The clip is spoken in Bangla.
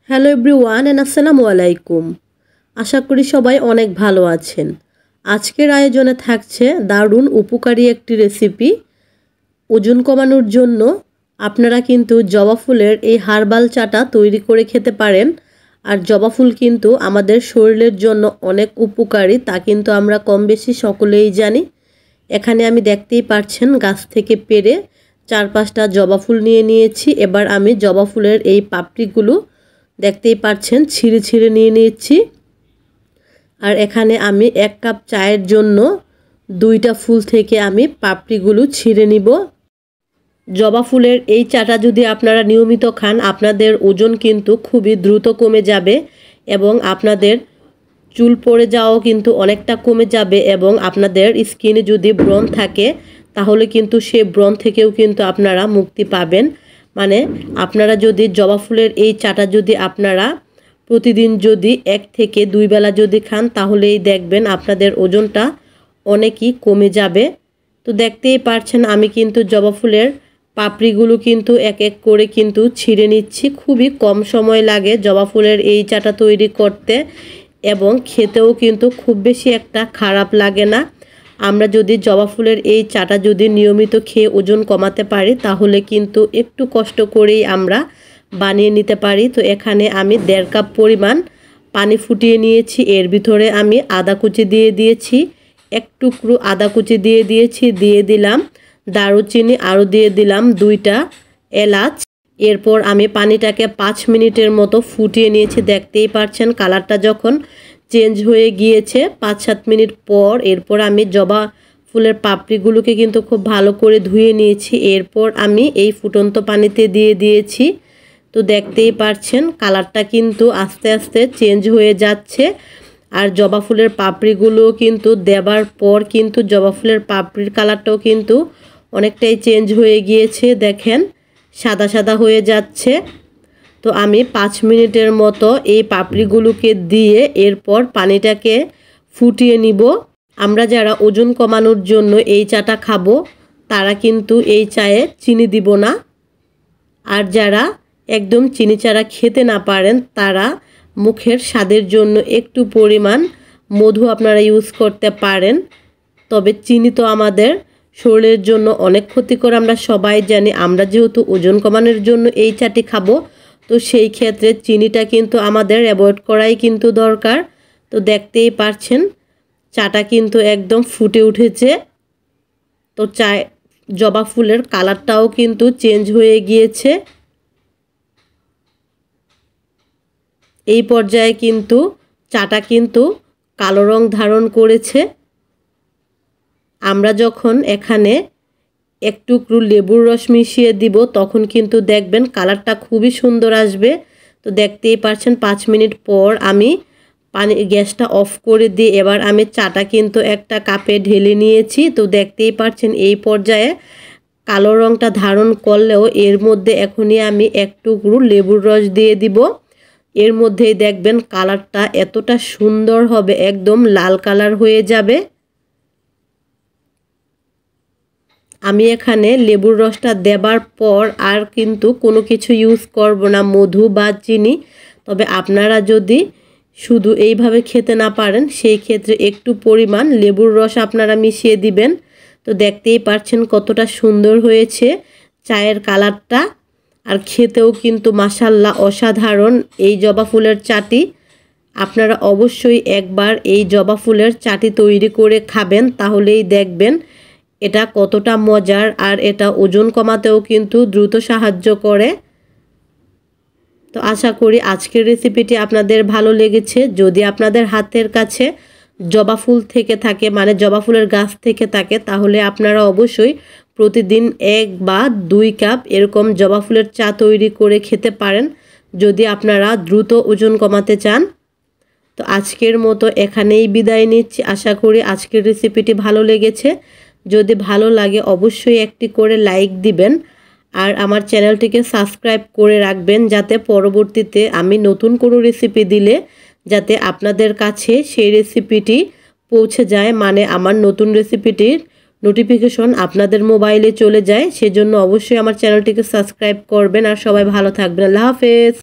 হ্যালো এভরিওয়ান এন্ড আসসালামু আলাইকুম। আশা করি সবাই অনেক ভালো আছেন। আজকের আয়োজনে থাকছে দারুণ উপকারী একটি রেসিপি। ওজন কমানোর জন্য আপনারা কিন্তু জবা ফুলের এই হার্বাল চাটা তৈরি করে খেতে পারেন। আর জবা ফুল কিন্তু আমাদের শরীরের জন্য অনেক উপকারী, তা কিন্তু আমরা কম বেশি সকলেই জানি। এখানে আমি দেখতেই পাচ্ছেন গাছ থেকে পেড়ে 4-5টা জবা ফুল নিয়ে নিয়েছি। এবার আমি জবা ফুলের এই পাপড়িগুলো দেখতেই পাচ্ছেন ছিঁড়ে ছিঁড়ে নিয়ে নিচ্ছি। আর এখানে আমি 1 কাপ চায়ের জন্য 2টা ফুল থেকে আমি পাপড়িগুলো ছিঁড়ে নিব। জবা ফুলের এই চাটা যদি আপনারা নিয়মিত খান, আপনাদের ওজন কিন্তু খুবই দ্রুত কমে যাবে এবং আপনাদের চুল পড়ে যাওয়াও কিন্তু অনেকটা কমে যাবে। এবং আপনাদের স্কিনে যদি ব্রণ থাকে তাহলে কিন্তু সেই ব্রণ থেকেও কিন্তু আপনারা মুক্তি পাবেন। মানে আপনারা যদি জবা ফুলের এই চাটা যদি আপনারা প্রতিদিন যদি 1 থেকে 2 বেলা যদি খান তাহলেই দেখবেন আপনাদের ওজনটা অনেকই কমে যাবে। তো দেখতেই পাচ্ছেন আমি কিন্তু জবা ফুলের পাপড়িগুলো কিন্তু এক এক করে কিন্তু ছিঁড়ে নিচ্ছি। খুবই কম সময় লাগে জবা ফুলের এই চাটা তৈরি করতে এবং খেতেও কিন্তু খুব বেশি একটা খারাপ লাগে না। আমরা যদি জবা ফুলের এই চাটা যদি নিয়মিত খেয়ে ওজন কমাতে পারি তাহলে কিন্তু একটু কষ্ট করেই আমরা বানিয়ে নিতে পারি। তো এখানে আমি 1.5 কাপ পরিমাণ পানি ফুটিয়ে নিয়েছি। এর ভিতরে আমি আদা কুচি দিয়ে দিয়েছি, 1 টুকরো আদা কুচি দিয়ে দিয়েছি, দিয়ে দিলাম দারুচিনি, আরও দিয়ে দিলাম 2টা এলাচ। এরপর আমি পানিটাকে 5 মিনিটের মতো ফুটিয়ে নিয়েছি। দেখতেই পাচ্ছেন কালারটা যখন চেঞ্জ হয়ে গিয়েছে 5-7 মিনিট পর, এরপর আমি জবা ফুলের পাপড়িগুলোকে কিন্তু খুব ভালো করে ধুয়ে নিয়েছি। এরপর আমি এই ফুটন্ত পানিতে দিয়ে দিয়েছি। তো দেখতেই পাচ্ছেন কালারটা কিন্তু আস্তে আস্তে চেঞ্জ হয়ে যাচ্ছে। আর জবা ফুলের পাপড়িগুলো কিন্তু দেবার পর কিন্তু জবা ফুলের পাপড়ির কালারটাও কিন্তু অনেকটাই চেঞ্জ হয়ে গিয়েছে। দেখেন সাদা সাদা হয়ে যাচ্ছে। তো আমি 5 মিনিটের মতো এই পাপড়িগুলোকে দিয়ে এরপর পানিটাকে ফুটিয়ে নিব। আমরা যারা ওজন কমানোর জন্য এই চাটা খাবো তারা কিন্তু এই চায়ে চিনি দিব না। আর যারা একদম চিনি ছাড়া খেতে না পারেন তারা মুখের স্বাদের জন্য একটু পরিমাণ মধু আপনারা ইউজ করতে পারেন। তবে চিনি তো আমাদের শরীরের জন্য অনেক ক্ষতিকর, আমরা সবাই জানি। আমরা যেহেতু ওজন কমানোর জন্য এই চাটি খাবো তো সেই ক্ষেত্রে চিনিটা কিন্তু আমাদের অ্যাভয়েড করাই কিন্তু দরকার। তো দেখতেই পাচ্ছেন চাটা কিন্তু একদম ফুটে উঠেছে। তো জবা ফুলের কালারটাও কিন্তু চেঞ্জ হয়ে গিয়েছে। এই পর্যায়ে কিন্তু চাটা কিন্তু কালো রং ধারণ করেছে। আমরা যখন এখানে 1 টুকরো লেবুর রস মিশিয়ে দিব তখন কিন্তু দেখবেন কালারটা খুবই সুন্দর আসবে। তো দেখতেই পাচ্ছেন 5 মিনিট পর আমি গ্যাসটা অফ করে দিয়ে এবার আমি চাটা কিন্তু একটা কাপে ঢেলে নিয়েছি। তো দেখতেই পাচ্ছেন এই পর্যায়ে কালো রংটা ধারণ করলেও এর মধ্যে এখনই আমি 1 টুকরো লেবুর রস দিয়ে দিব। এর মধ্যেই দেখবেন কালারটা এতটা সুন্দর হবে, একদম লাল কালার হয়ে যাবে। আমি এখানে লেবুর রসটা দেবার পর আর কিন্তু কোনো কিছু ইউজ করব না, মধু বা চিনি। তবে আপনারা যদি শুধু এইভাবে খেতে না পারেন সেই ক্ষেত্রে একটু পরিমাণ লেবুর রস আপনারা মিশিয়ে দিবেন। তো দেখতেই পাচ্ছেন কতটা সুন্দর হয়েছে চায়ের কালারটা। আর খেতেও কিন্তু মাশাআল্লাহ অসাধারণ এই জবা ফুলের চাটি। আপনারা অবশ্যই একবার এই জবা ফুলের চাটি তৈরি করে খাবেন, তাহলেই দেখবেন এটা কতটা মজার। আর এটা ওজন কমাতেও কিন্তু দ্রুত সাহায্য করে। তো আশা করি আজকের রেসিপিটি আপনাদের ভালো লেগেছে। যদি আপনাদের হাতের কাছে জবা ফুল থেকে থাকে, মানে জবা ফুলের গাছ থেকে থাকে, তাহলে আপনারা অবশ্যই প্রতিদিন 1 বা 2 কাপ এরকম জবা ফুলের চা তৈরি করে খেতে পারেন যদি আপনারা দ্রুত ওজন কমাতে চান। তো আজকের মতো এখানেই বিদায় নিচ্ছি। আশা করি আজকের রেসিপিটি ভালো লেগেছে। যদি ভালো লাগে অবশ্যই একটি করে লাইক দিবেন আর আমার চ্যানেলটিকে সাবস্ক্রাইব করে রাখবেন যাতে পরবর্তীতে আমি নতুন কোনো রেসিপি দিলে যাতে আপনাদের কাছে সেই রেসিপিটি পৌঁছে যায়, মানে আমার নতুন রেসিপিটির নোটিফিকেশন আপনাদের মোবাইলে চলে যায়। সেজন্য অবশ্যই আমার চ্যানেলটিকে সাবস্ক্রাইব করবেন। আর সবাই ভালো থাকবেন। আল্লাহ হাফেজ।